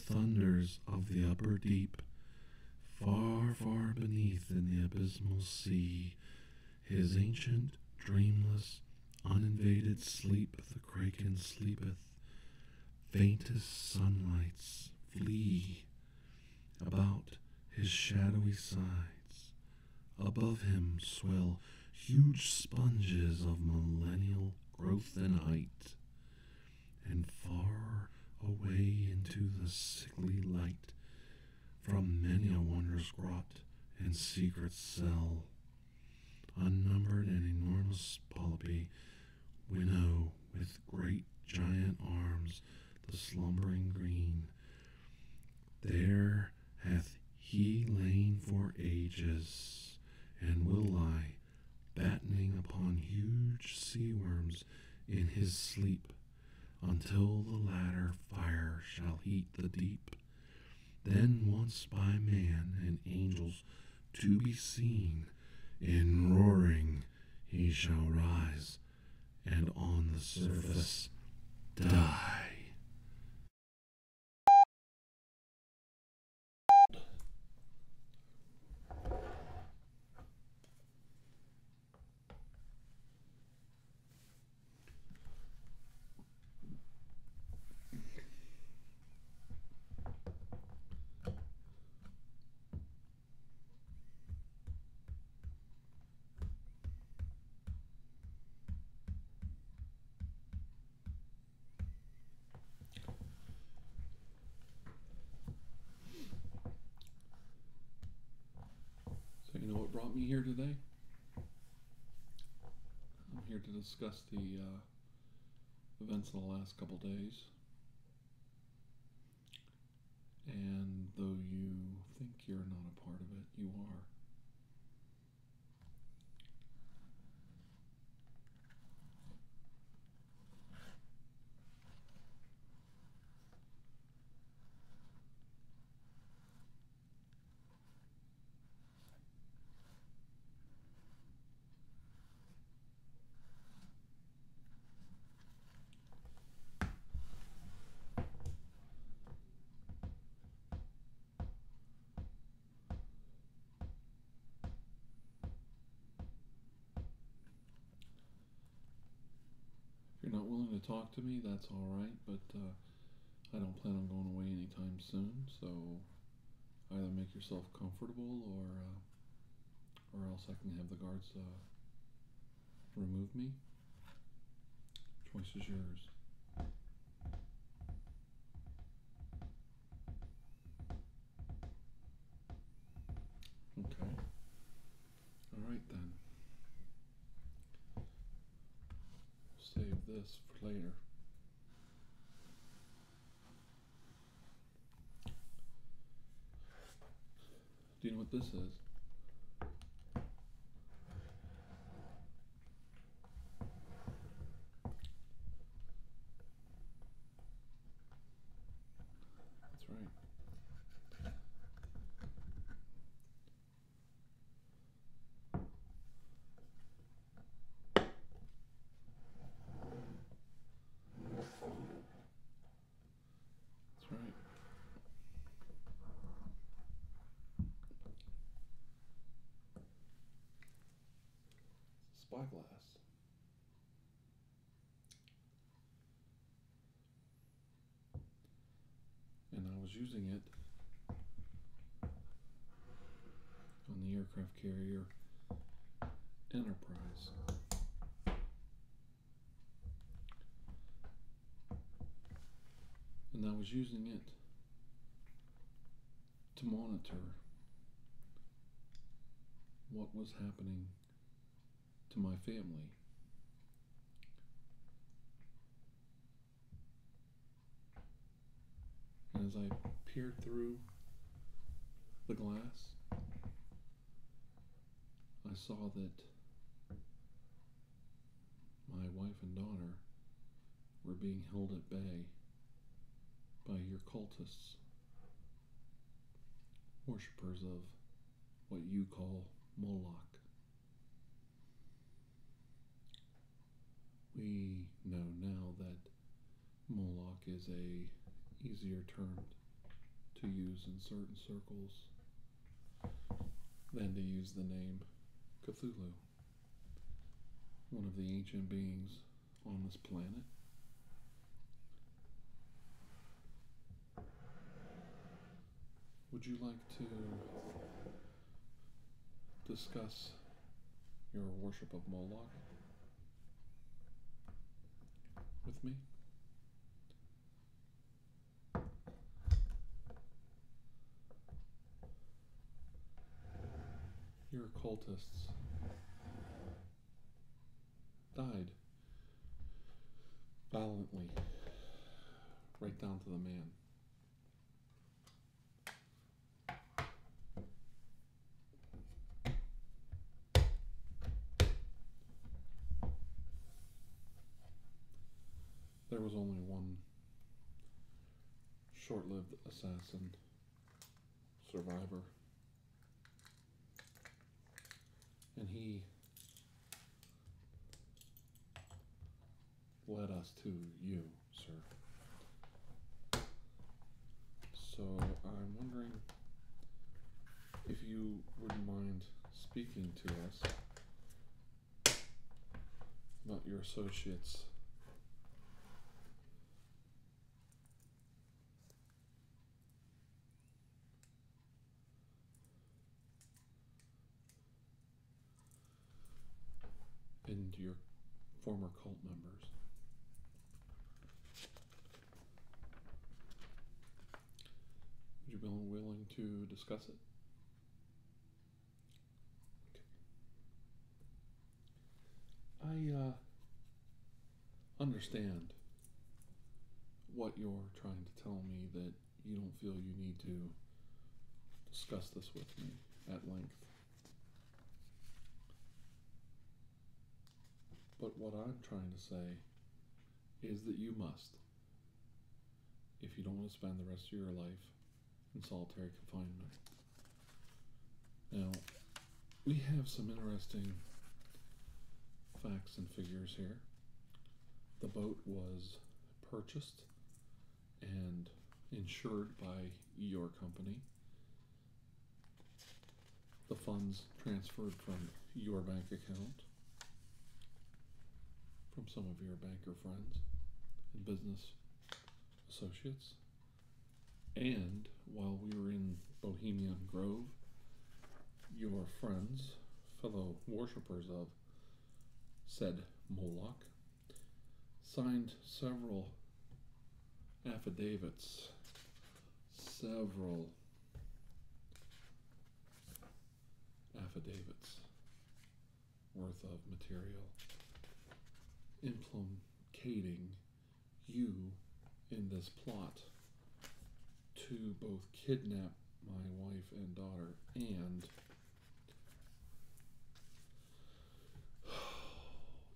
thunders of the upper deep, far, far beneath in the abysmal sea, his ancient, dreamless, uninvaded sleep the Kraken sleepeth. Faintest sunlights flee about his shadowy sides. Above him swell huge sponges of millennial growth and height, and far away into the sickly light, from many a wondrous grot and secret cell, unnumbered and enormous polypi winnow with great giant arms the slumbering green. There hath he lain for ages, and will lie, battening upon huge sea worms in his sleep, until the latter fire shall heat the deep. Then once by man and angels to be seen, in roaring he shall rise, and on the surface die. So you know what brought me here today? I'm here to discuss the events of the last couple days. And though you think you're not a part of it, you are. If you're not willing to talk to me, that's alright, but I don't plan on going away anytime soon, so either make yourself comfortable or else I can have the guards remove me. Choice is yours. Okay. Alright then. Save this for later. Do you know what this is? That's right. That's right. Spyglass. And I was using it on the aircraft carrier Enterprise. And I was using it to monitor what was happening to my family. And as I peered through the glass, I saw that my wife and daughter were being held at bay by your cultists, worshippers of what you call Moloch. We know now that Moloch is a easier term to use in certain circles than to use the name Cthulhu, one of the ancient beings on this planet. Would you like to discuss your worship of Moloch with me? Your cultists died violently, right down to the man. There was only one short-lived assassin survivor, and he led us to you, sir. So I'm wondering if you wouldn't mind speaking to us about your associates. And your former cult members. Would you be willing to discuss it? Okay. I understand what you're trying to tell me, that you don't feel you need to discuss this with me at length. But what I'm trying to say is that you must, if you don't want to spend the rest of your life in solitary confinement. Now, we have some interesting facts and figures here. The boat was purchased and insured by your company. The funds transferred from your bank account, from some of your banker friends and business associates. And while we were in Bohemian Grove, your friends, fellow worshippers of said Moloch, signed several affidavits, worth of material implicating you in this plot to both kidnap my wife and daughter and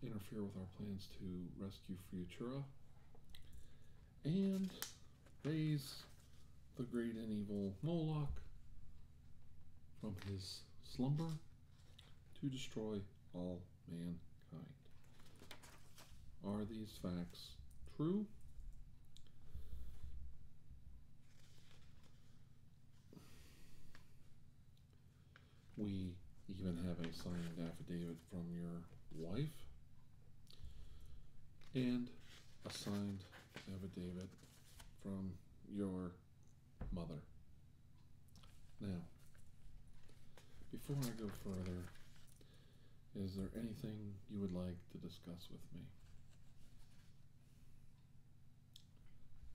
interfere with our plans to rescue Futura and raise the great and evil Moloch from his slumber to destroy all mankind. Are these facts true? We even have a signed affidavit from your wife and a signed affidavit from your mother. Now, before I go further, is there anything you would like to discuss with me?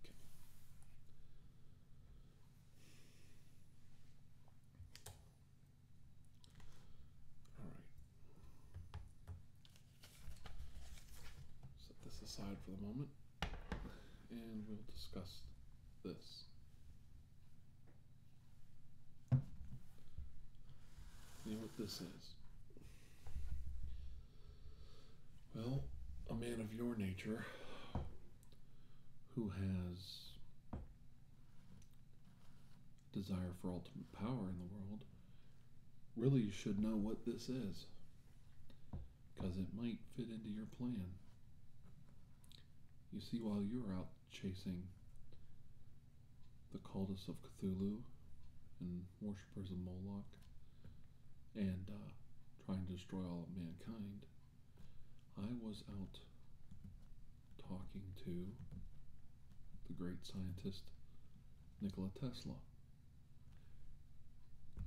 Okay. All right. Set this aside for the moment, and we'll discuss this. You know what this is? Well, a man of your nature who has desire for ultimate power in the world really should know what this is, because it might fit into your plan. You see, while you're out chasing the cultists of Cthulhu and worshippers of Moloch, and trying to destroy all of mankind, I was out talking to the great scientist Nikola Tesla.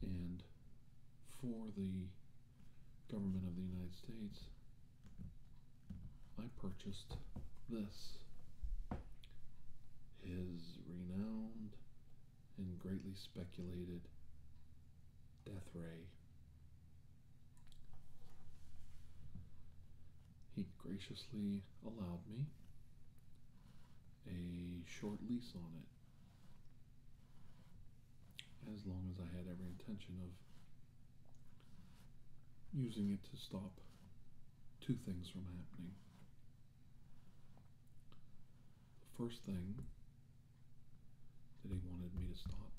And for the government of the United States, I purchased this, his renowned and greatly speculated death ray. He graciously allowed me a short lease on it, as long as I had every intention of using it to stop two things from happening. The first thing that he wanted me to stop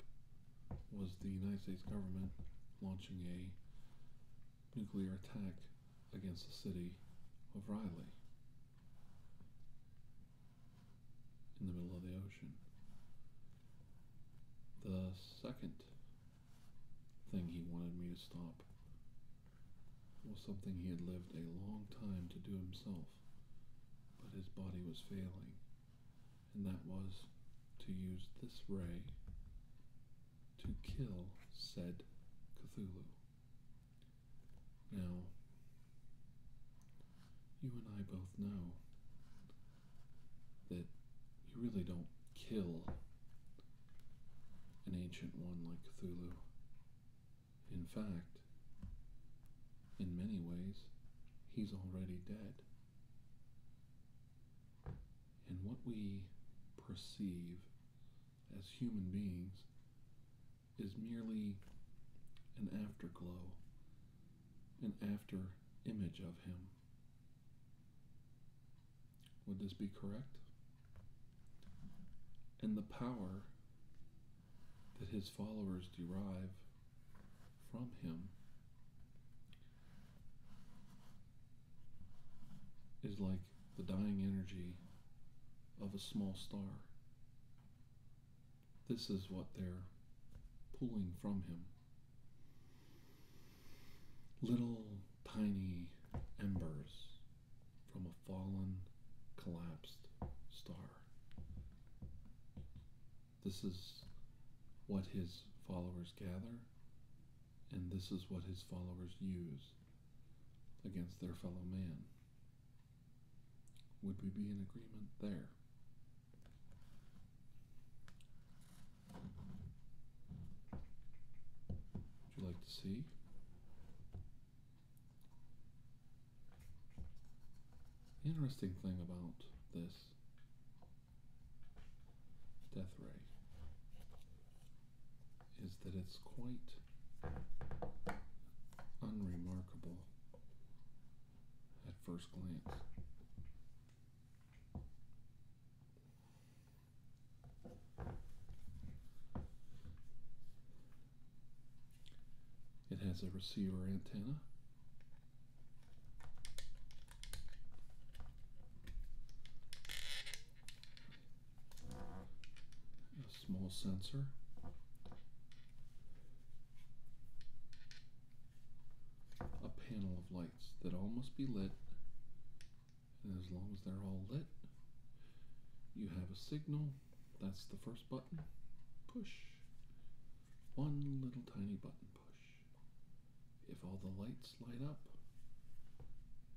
was the United States government launching a nuclear attack against the city of Riley in the middle of the ocean. The second thing he wanted me to stop was something he had lived a long time to do himself, but his body was failing, and that was to use this ray to kill said Cthulhu. Now, you and I both know that you really don't kill an ancient one like Cthulhu. In fact, in many ways, he's already dead. And what we perceive as human beings is merely an afterglow, an after image of him. Would this be correct? And the power that his followers derive from him is like the dying energy of a small star. This is what they're pulling from him. Little tiny embers from a fallen, collapsed star. This is what his followers gather, and this is what his followers use against their fellow man. Would we be in agreement there? Would you like to see? The interesting thing about this death ray is that it's quite unremarkable at first glance. It has a receiver antenna, a small sensor, a panel of lights that all must be lit, and as long as they're all lit, you have a signal. That's the first button. Push. One little tiny button. Push. If all the lights light up,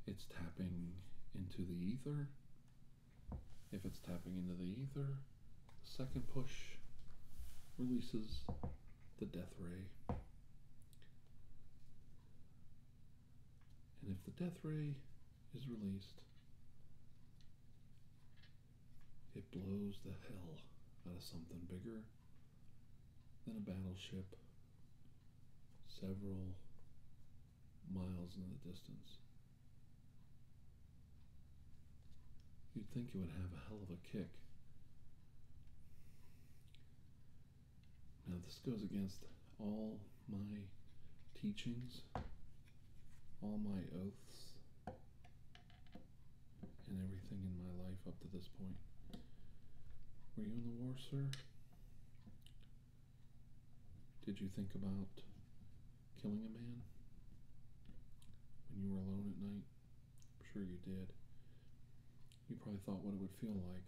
it's tapping into the ether. If it's tapping into the ether, the second push releases the death ray. And if the death ray is released, it blows the hell out of something bigger than a battleship several miles in the distance. You'd think it would have a hell of a kick. Now this goes against all my teachings, all my oaths, and everything in my life up to this point. Were you in the war, sir? Did you think about killing a man when you were alone at night? I'm sure you did. You probably thought what it would feel like,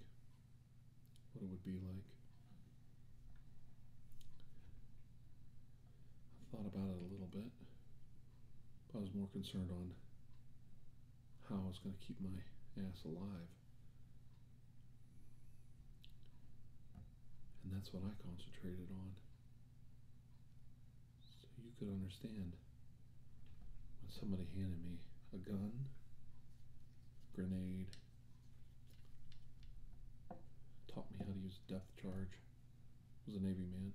what it would be like. I thought about it a little bit, but I was more concerned on how I was going to keep my ass alive. And that's what I concentrated on. So you could understand when somebody handed me a gun, grenade, taught me how to use a depth charge, was a Navy man,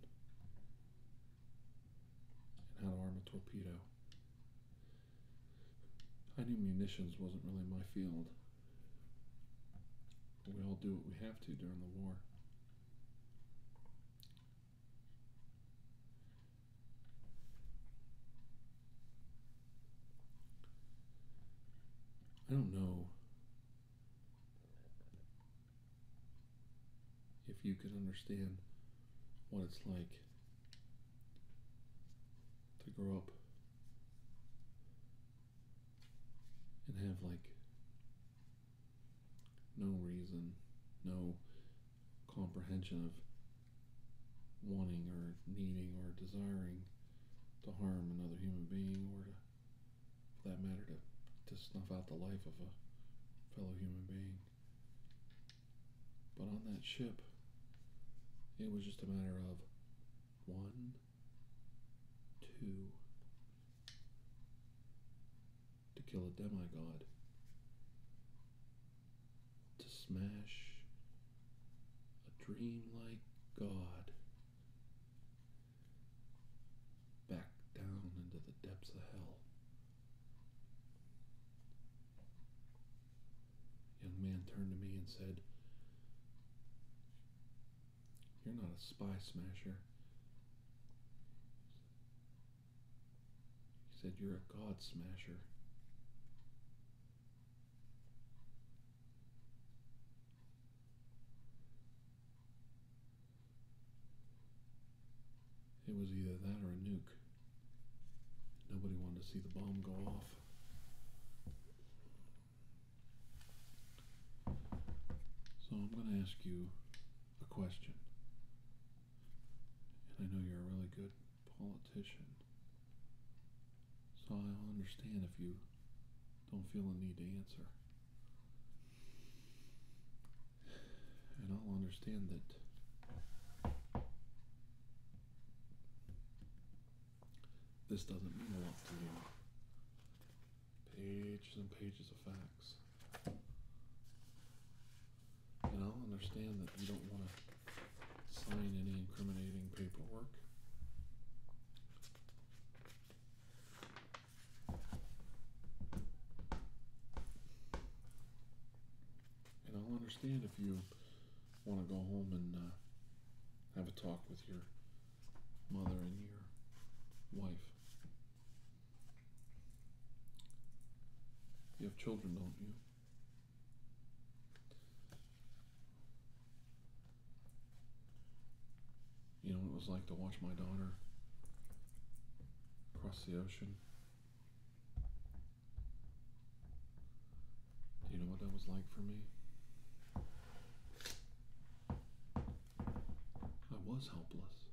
and how to arm a torpedo. I knew munitions wasn't really my field, but we all do what we have to during the war. I don't know if you can understand what it's like to grow up and have like no reason, no comprehension of wanting or needing or desiring to harm another human being, or to, for that matter, to snuff out the life of a fellow human being. But on that ship, it was just a matter of 1, 2, to kill a demigod, to smash a dreamlike god back down into the depths of hell. Young man turned to me and said, "You're not a spy smasher." He said, "You're a god smasher." It was either that or a nuke. Nobody wanted to see the bomb go off. So I'm going to ask you a question. And I know you're a really good politician. So I'll understand if you don't feel a need to answer. And I'll understand that this doesn't mean a lot to you. Pages and pages of facts. And I'll understand that you don't want to sign any incriminating paperwork. And I'll understand if you want to go home and have a talk with your mother and your wife. You have children, don't you? You know what it was like to watch my daughter cross the ocean? Do you know what that was like for me? I was helpless.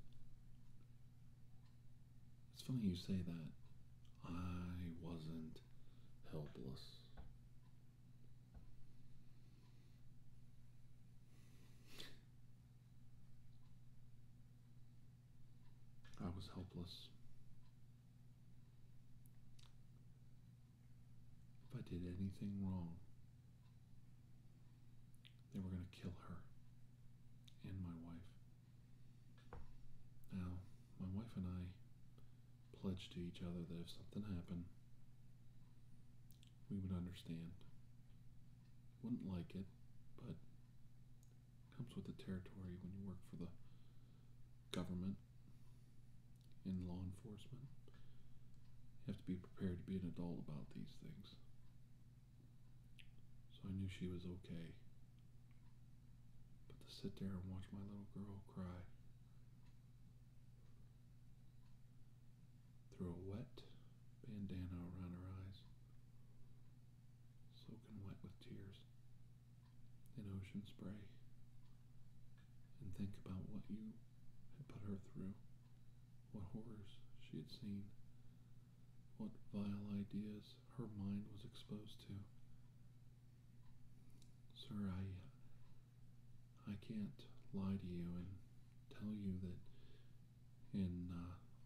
It's funny you say that. I wasn't helpless. I was helpless. If I did anything wrong, they were going to kill her and my wife. Now, my wife and I pledged to each other that if something happened, we would understand. Wouldn't like it, but it comes with the territory when you work for the government in law enforcement. You have to be prepared to be an adult about these things. So I knew she was okay. But to sit there and watch my little girl cry, ocean spray and think about what you had put her through, what horrors she had seen, what vile ideas her mind was exposed to. Sir, I can't lie to you and tell you that in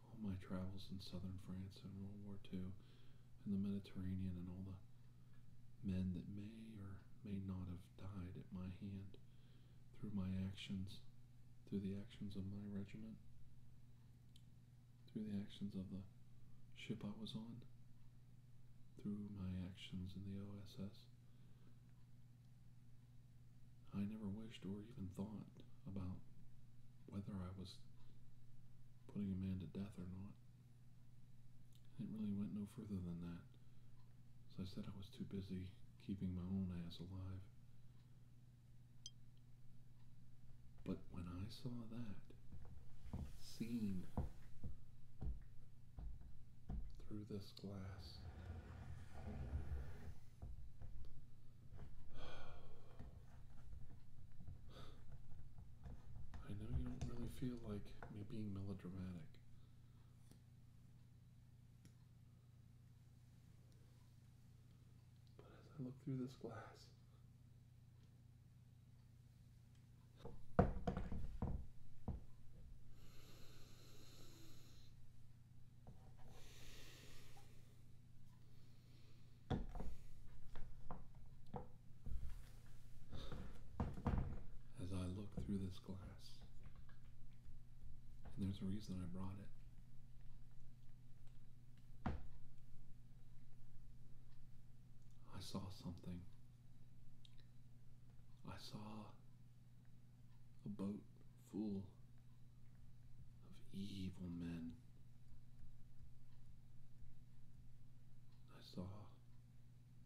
all my travels in southern France in World War II, in the Mediterranean, and all the men that may or may not have died at my hand through my actions, through the actions of my regiment, through the actions of the ship I was on, through my actions in the OSS. I never wished or even thought about whether I was putting a man to death or not. It really went no further than that. As I said, I was too busy keeping my own ass alive. But when I saw that scene through this glass, I know you don't really feel like me being melodramatic. But as I look through this glass, and there's a reason I brought it. I saw something. I saw a boat full of evil men. I saw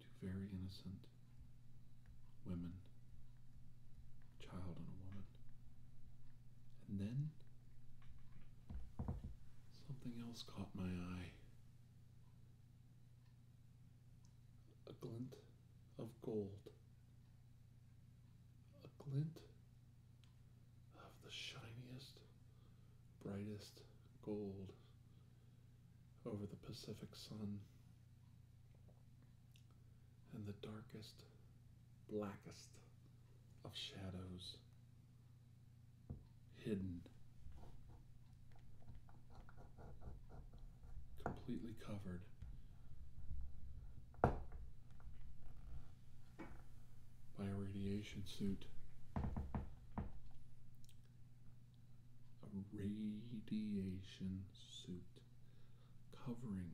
two very innocent women, a child and a woman. And then something else caught my eye. A glint of gold. A glint of the shiniest, brightest gold over the Pacific sun, and the darkest, blackest of shadows, hidden, completely covered by a radiation suit. A radiation suit covering,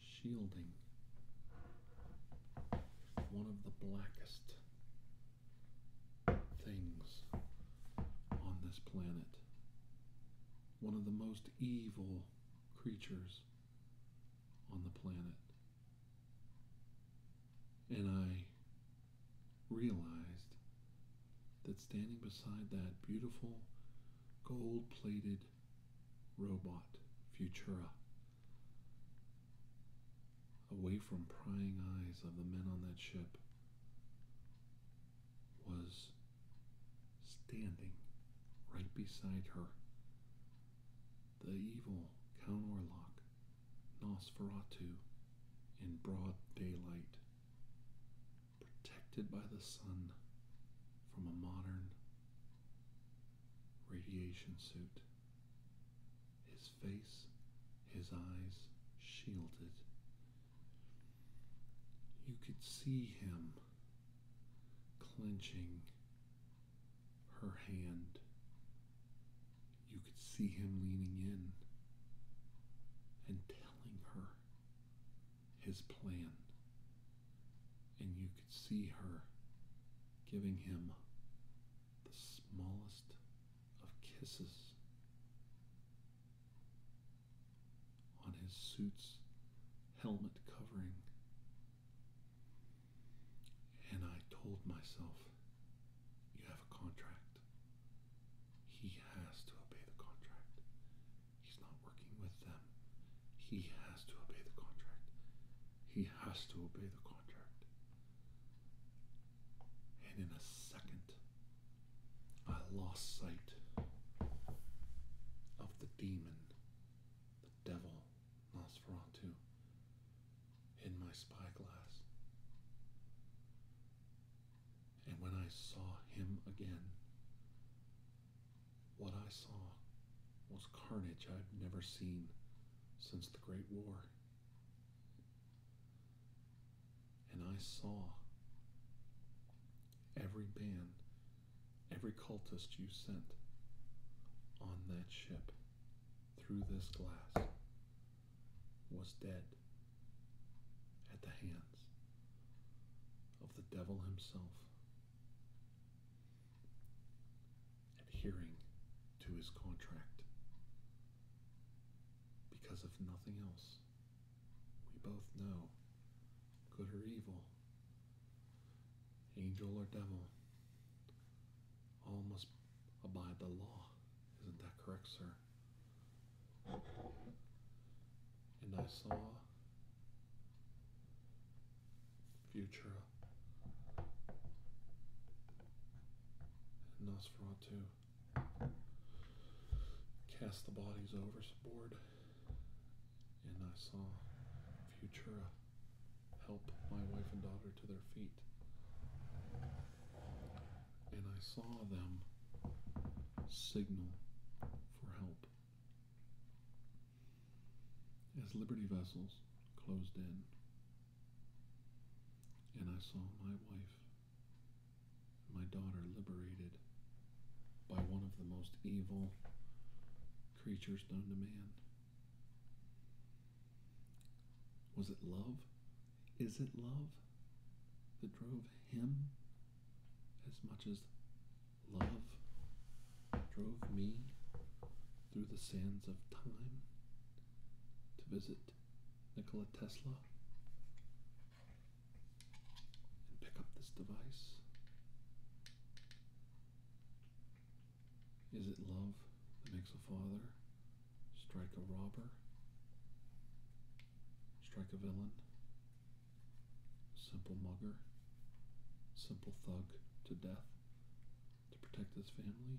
shielding one of the blackest things on this planet. One of the most evil creatures on the planet. And I realized that standing beside that beautiful gold-plated robot, Futura, away from prying eyes of the men on that ship, was standing right beside her the evil Count Orlok, Nosferatu, in broad daylight, protected by the sun from a modern radiation suit. His face, his eyes shielded. You could see him clenching her hand. You could see him leaning in and telling her his plan. And you could see her giving him the smallest of kisses on his suit's helmet covering. And I told myself, you have a contract. He has to obey the contract. He's not working with them. He has to obey the contract. He has to obey the contract. And in a second, again. What I saw was carnage I've never seen since the Great War. And I saw every band, every cultist you sent on that ship through this glass was dead at the hands of the devil himself, adhering to his contract. Because if nothing else, we both know, good or evil, angel or devil, all must abide the law. Isn't that correct, sir? And I saw Futura and Nosferatu cast the bodies overboard, and I saw Futura help my wife and daughter to their feet. And I saw them signal for help as Liberty vessels closed in. And I saw my wife and my daughter liberated by one of the most evil creatures known to man. Was it love? Is it love that drove him as much as love drove me through the sands of time to visit Nikola Tesla and pick up this device? Is it love that makes a father strike a robber, strike a villain, simple mugger, simple thug to death to protect his family?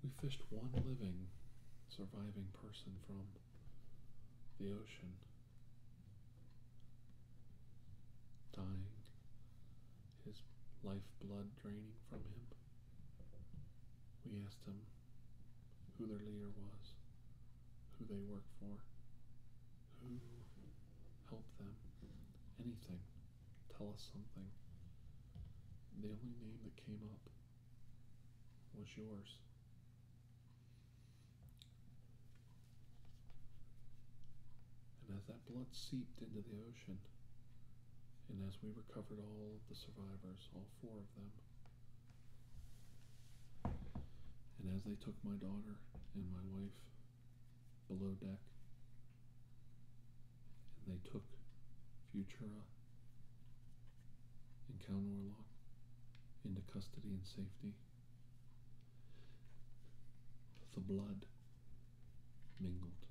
We fished one living, surviving person from the ocean, dying, his lifeblood draining from him. We asked him who their leader was, who they worked for, who helped them, anything, tell us something. The only name that came up was yours. And as that blood seeped into the ocean, and as we recovered all of the survivors, all 4 of them, and as they took my daughter and my wife below deck, and they took Futura and Count Orlok into custody and safety, the blood mingled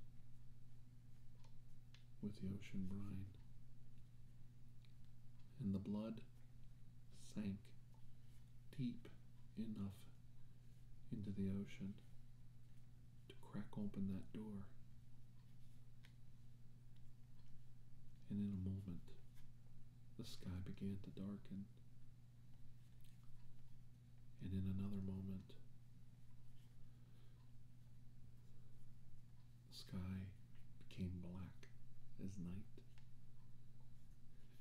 with the ocean brine, and the blood sank deep enough into the ocean to crack open that door. And in a moment, the sky began to darken. And in another moment, the sky became black as night.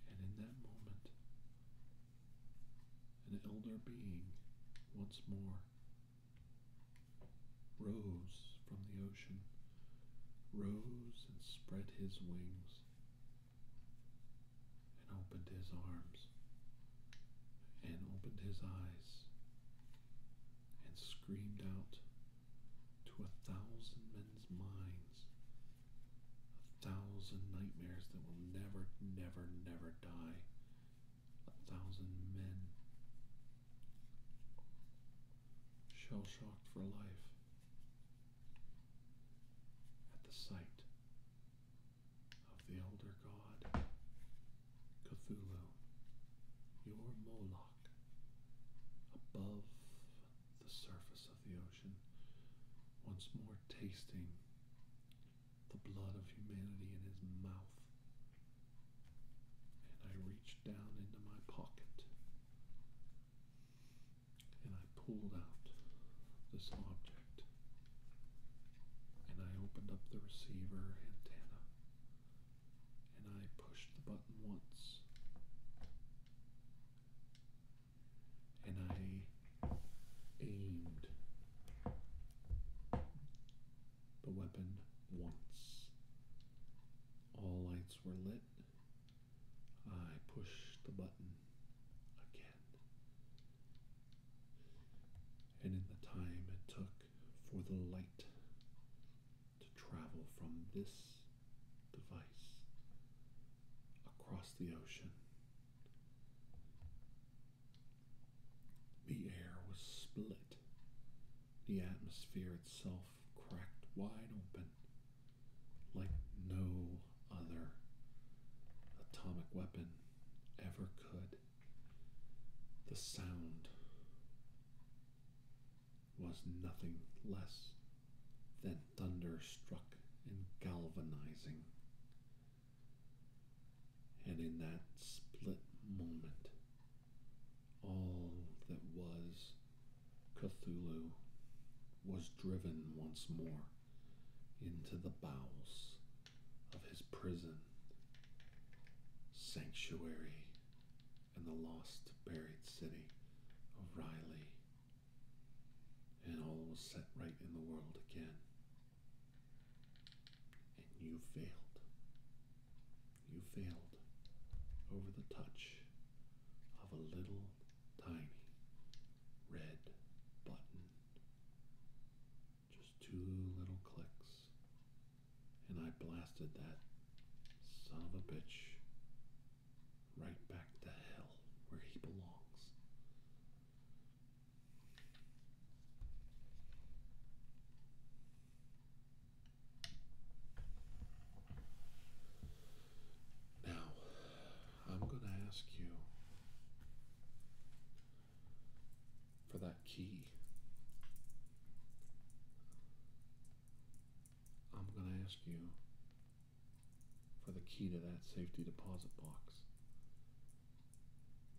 And in that moment, an elder being once more rose from the ocean, rose and spread his wings, and opened his arms, and opened his eyes, and screamed out to 1,000 men's minds, 1,000 nightmares that will never, never, never die. 1,000 men shell-shocked for life at the sight of the elder god Cthulhu, your Moloch, above the surface of the ocean, once more tasting the blood of humanity in his mouth this object, and I opened up the receiver antenna, and I pushed the button once, and I aimed the weapon once. All lights were lit. I pushed the button again. And in the time it took for the light to travel from this device across the ocean, the air was split. The atmosphere itself cracked wide open like no other atomic weapon ever could. The sound was nothing less than thunderstruck and galvanizing. And in that split moment, all that was Cthulhu was driven once more into the bowels of his prison, sanctuary, in the lost buried city of Riley. And all was set right in the world again. And you failed. You failed over the touch of a little tiny red button. Just 2 little clicks. And I blasted that son of a bitch right back to hell where he belongs. Now, I'm going to ask you for that key. I'm going to ask you for the key to that safety deposit box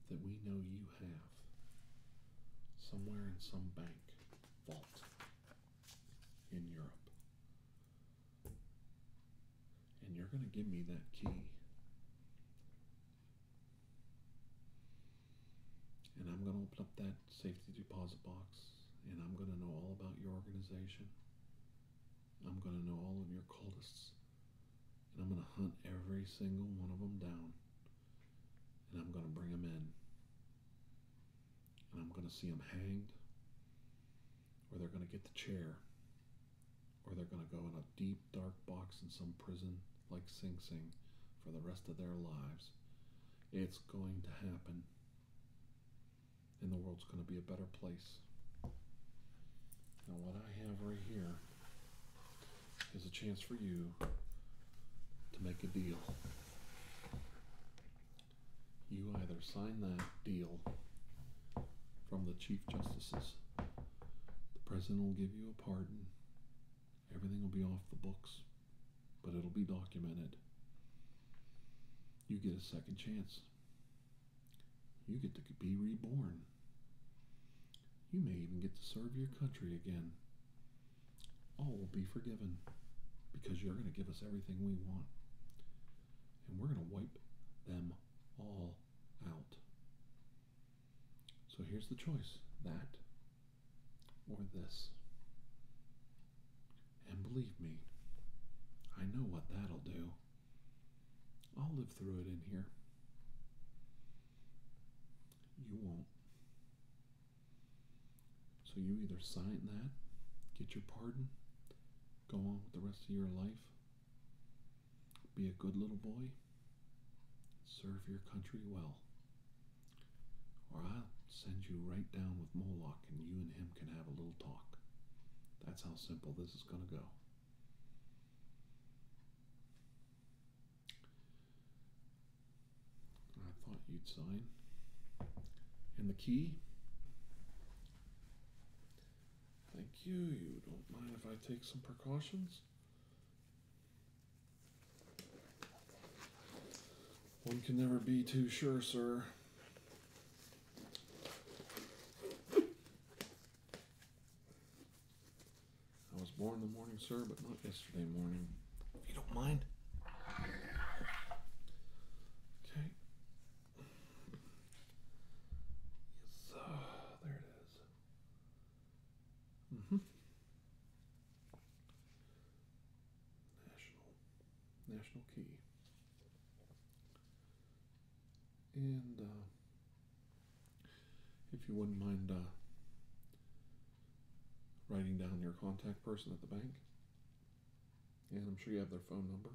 that we know you have somewhere in some bank vault in Europe. And you're going to give me that key. And I'm going to open up that safety deposit box, and I'm going to know all about your organization. I'm going to know all of your cultists. And I'm going to hunt every single one of them down. And I'm going to bring them in. And I'm going to see them hanged, or they're going to get the chair, or they're going to go in a deep, dark box in some prison like Sing Sing for the rest of their lives. It's going to happen. And the world's going to be a better place. Now, what I have right here is a chance for you to make a deal. You either sign that deal from the Chief Justices, the President will give you a pardon, everything will be off the books, but it'll be documented. You get a second chance. You get to be reborn. You may even get to serve your country again. All will be forgiven because you're going to give us everything we want. And we're going to wipe them all out. So here's the choice, that or this. And believe me, I know what that'll do. I'll live through it in here. You won't. So you either sign that, get your pardon, go on with the rest of your life, be a good little boy, serve your country well, or I'll send you right down with Moloch and you and him can have a little talk. That's how simple this is going to go. I thought you'd sign. And the key? Thank you. You don't mind if I take some precautions? One can never be too sure, sir. born in the morning, sir, but not yesterday morning. If you don't mind. Okay. Yes, there it is. National key. And if you wouldn't mind writing down your contact person at the bank, and I'm sure you have their phone number.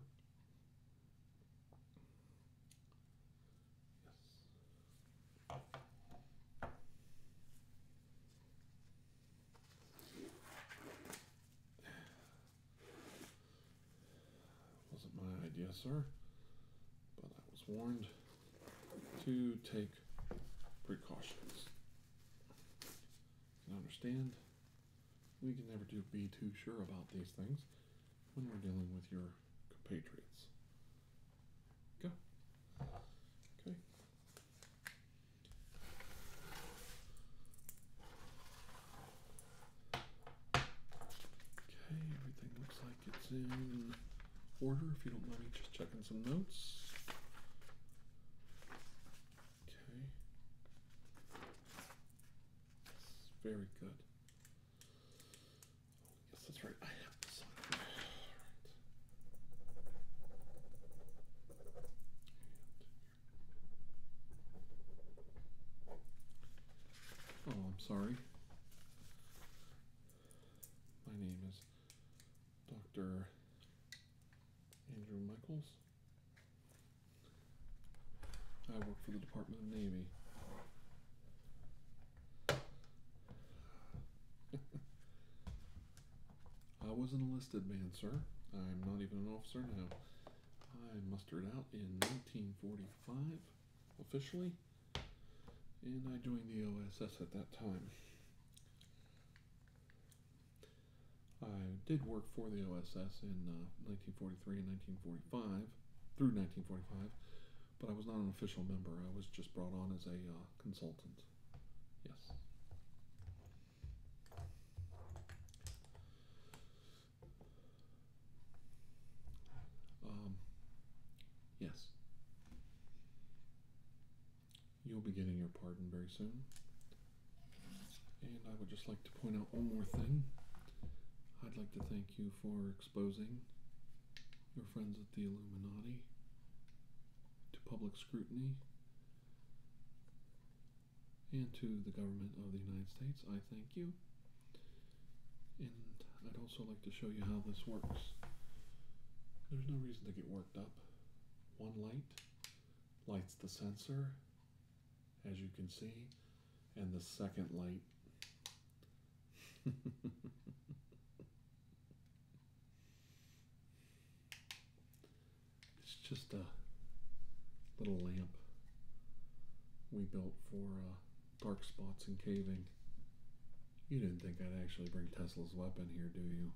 Wasn't my idea, sir, but I was warned to take precautions. You understand? We can never be too sure about these things when we're dealing with your compatriots. Go. Okay. Okay, everything looks like it's in order. If you don't mind me just checking some notes. Okay. Very good. Yes, that's right. I have to sign. Right. Oh, I'm sorry. My name is Dr. Andrew Michaels. I work for the Department of Navy. I was an enlisted man, sir. I'm not even an officer now. I mustered out in 1945, officially, and I joined the OSS at that time. I did work for the OSS in 1943 and 1945, through 1945, but I was not an official member. I was just brought on as a consultant. Yes. Yes. You'll be getting your pardon very soon. And I would just like to point out one more thing. I'd like to thank you for exposing your friends at the Illuminati to public scrutiny and to the government of the United States. I thank you. And I'd also like to show you how this works. There's no reason to get worked up. One light lights the sensor, as you can see, and the second light it's just a little lamp we built for dark spots and caving. You didn't think I'd actually bring Tesla's weapon here, do you?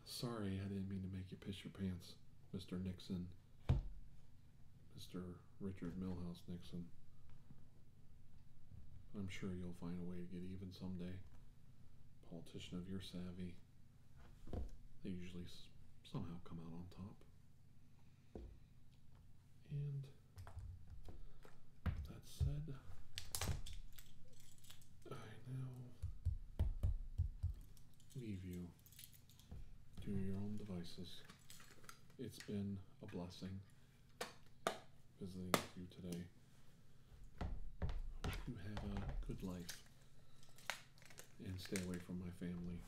Sorry, I didn't mean to make you piss your pants, Mr. Nixon. Mr. Richard Milhouse Nixon. I'm sure you'll find a way to get even someday. Politician of your savvy. They usually somehow come out on top. And that said, I now leave you to your own devices. It's been a blessing visiting with you today. Hope you have a good life and stay away from my family.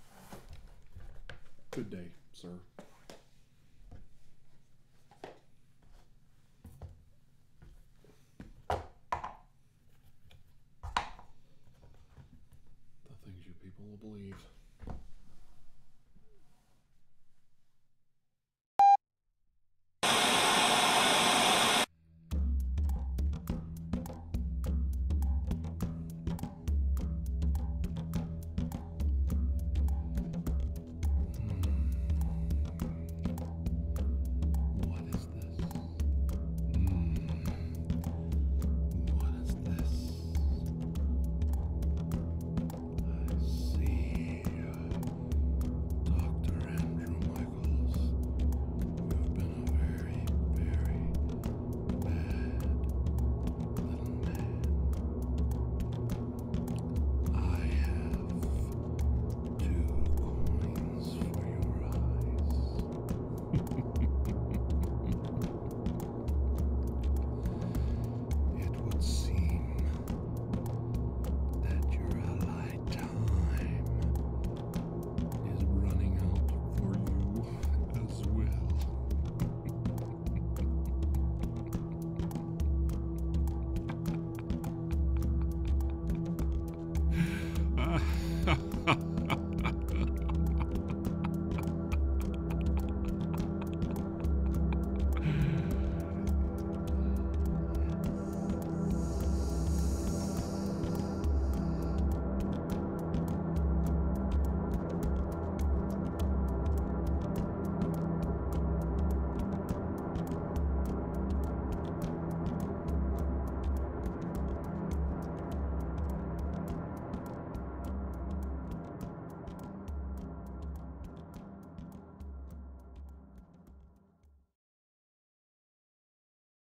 Good day, sir. The things you people will believe.